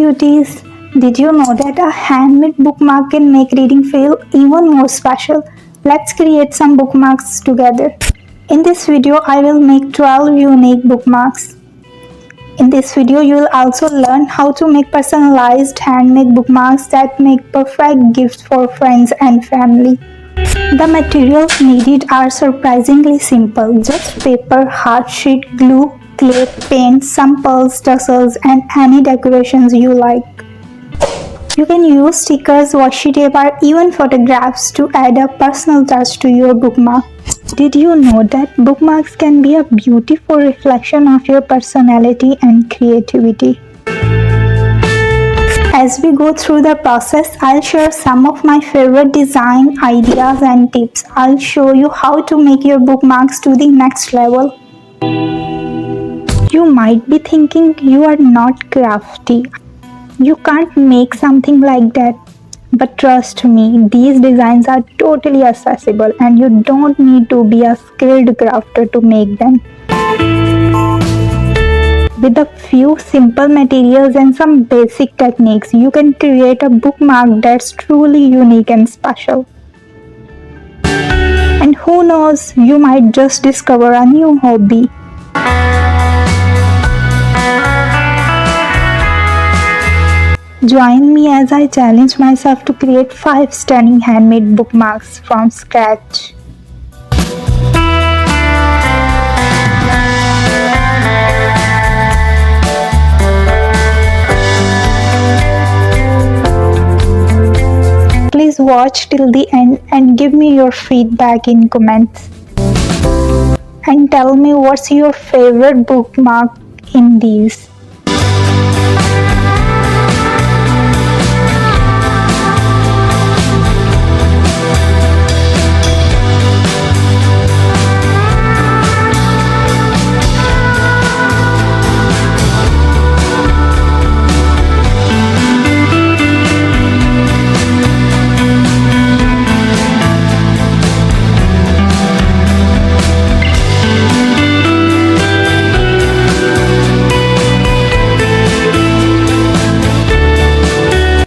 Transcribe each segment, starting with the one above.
beauties! Did you know that a handmade bookmark can make reading feel even more special? Let's create some bookmarks together. In this video, I will make 12 unique bookmarks. In this video, you will also learn how to make personalized handmade bookmarks that make perfect gifts for friends and family. The materials needed are surprisingly simple, just paper, heart sheet, glue, clay, paint, some pearls, tassels, and any decorations you like. You can use stickers, washi tape, or even photographs to add a personal touch to your bookmark. Did you know that bookmarks can be a beautiful reflection of your personality and creativity? As we go through the process, I'll share some of my favorite design ideas and tips. I'll show you how to make your bookmarks to the next level. You might be thinking you are not crafty. You can't make something like that. But trust me, these designs are totally accessible and you don't need to be a skilled crafter to make them. With a few simple materials and some basic techniques, you can create a bookmark that's truly unique and special. And who knows, you might just discover a new hobby. Join me as I challenge myself to create 5 stunning handmade bookmarks from scratch. Please watch till the end and give me your feedback in comments. And tell me what's your favorite bookmark in these.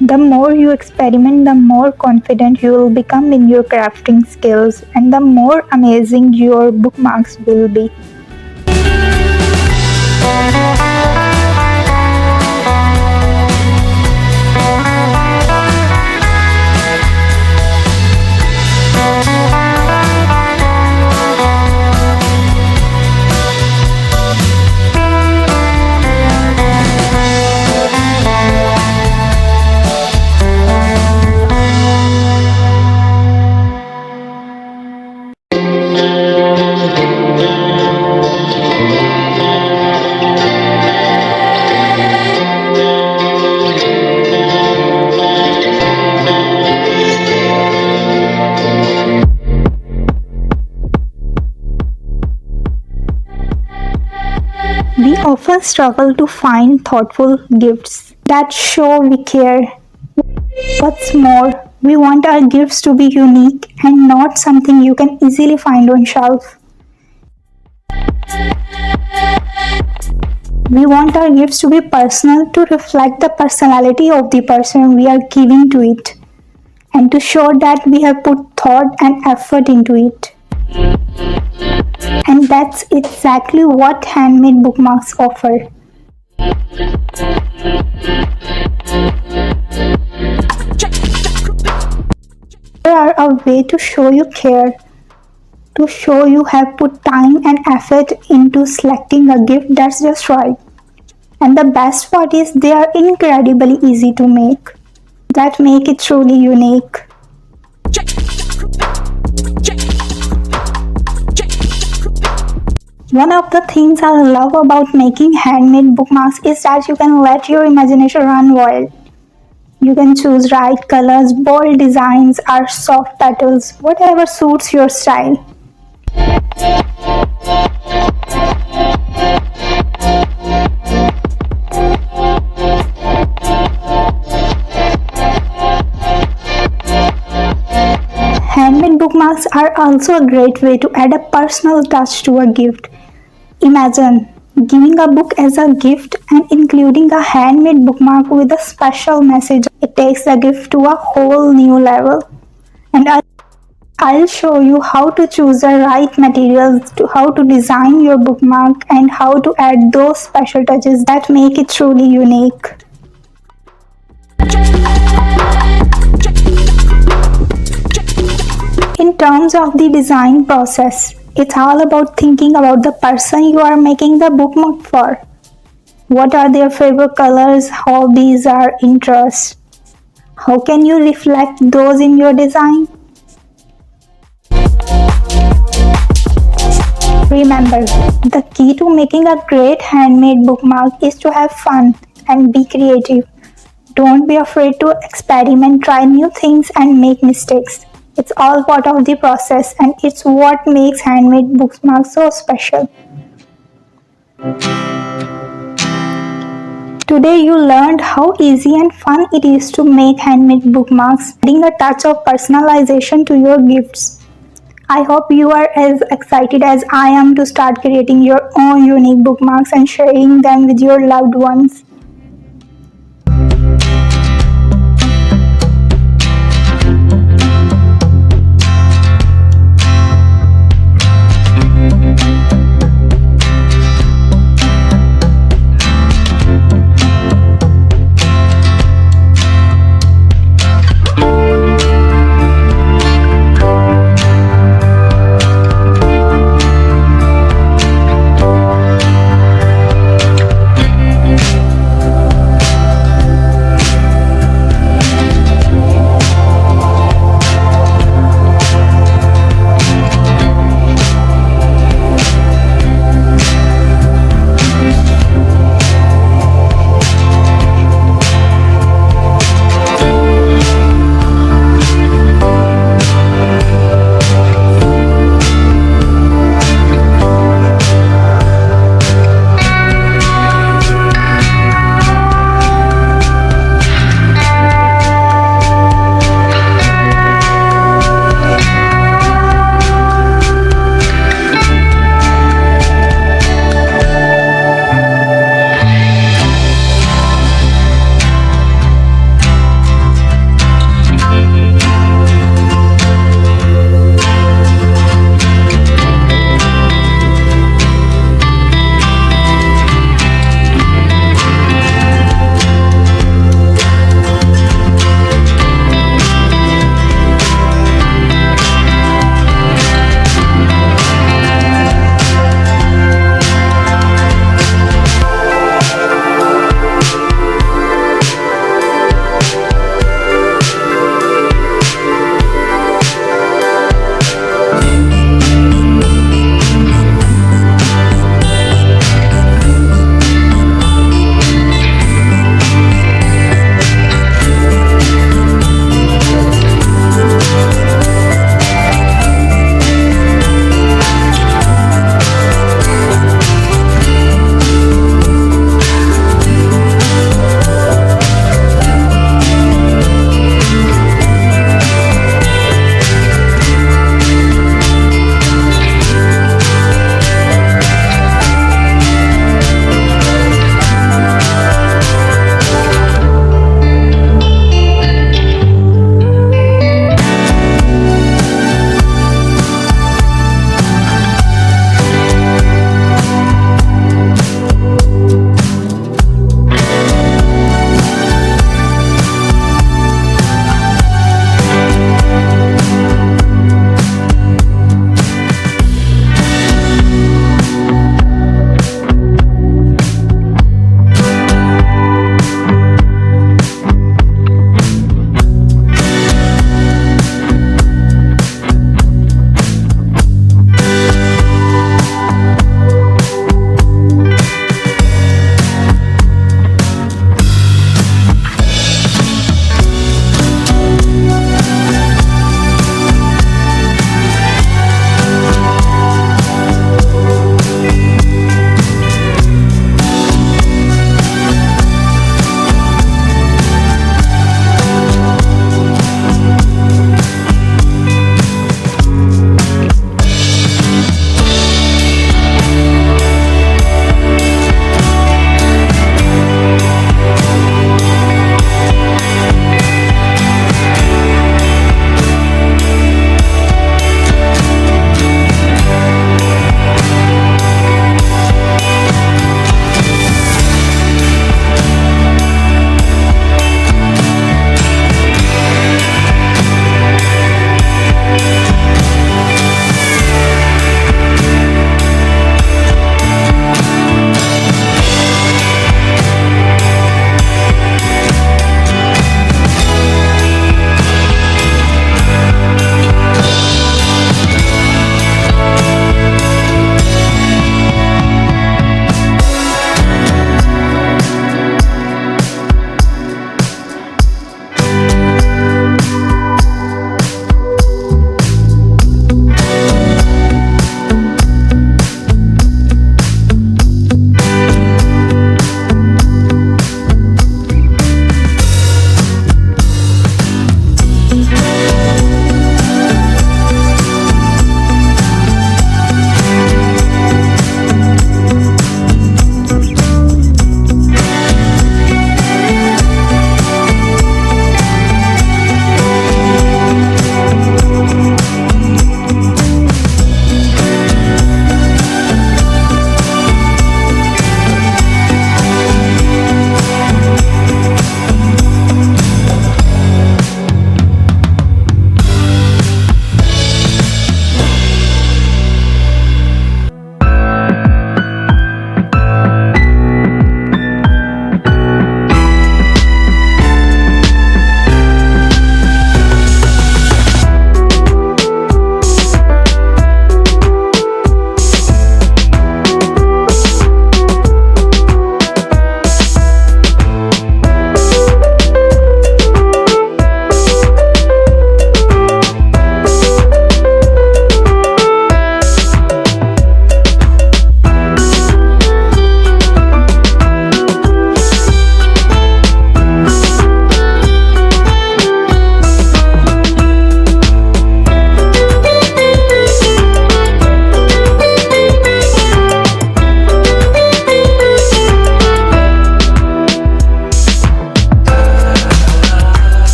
The more you experiment, the more confident you will become in your crafting skills and the more amazing your bookmarks will be. We often struggle to find thoughtful gifts that show we care. What's more, we want our gifts to be unique and not something you can easily find on shelf. We want our gifts to be personal, to reflect the personality of the person we are giving to it, and to show that we have put thought and effort into it. And that's exactly what handmade bookmarks offer. They are a way to show you care, to show you have put time and effort into selecting a gift that's just right. And the best part is they are incredibly easy to make. That make it truly unique. One of the things I love about making handmade bookmarks is that you can let your imagination run wild. You can choose bright colors, bold designs, or soft petals, whatever suits your style. Handmade bookmarks are also a great way to add a personal touch to a gift. Imagine Giving a book as a gift and including a handmade bookmark with a special message, it takes the gift to a whole new level. And I'll show you how to choose the right materials, to how to design your bookmark, and how to add those special touches that make it truly unique. In terms of the design process, it's all about thinking about the person you are making the bookmark for. What are their favorite colors, hobbies, or interests? How can you reflect those in your design? Remember, the key to making a great handmade bookmark is to have fun and be creative. Don't be afraid to experiment, try new things, and make mistakes. It's all part of the process, and it's what makes handmade bookmarks so special. Today you learned how easy and fun it is to make handmade bookmarks, adding a touch of personalization to your gifts. I hope you are as excited as I am to start creating your own unique bookmarks and sharing them with your loved ones.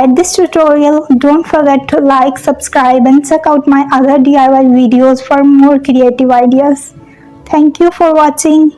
enjoyed this tutorial, don't forget to like, subscribe and check out my other DIY videos for more creative ideas. Thank you for watching.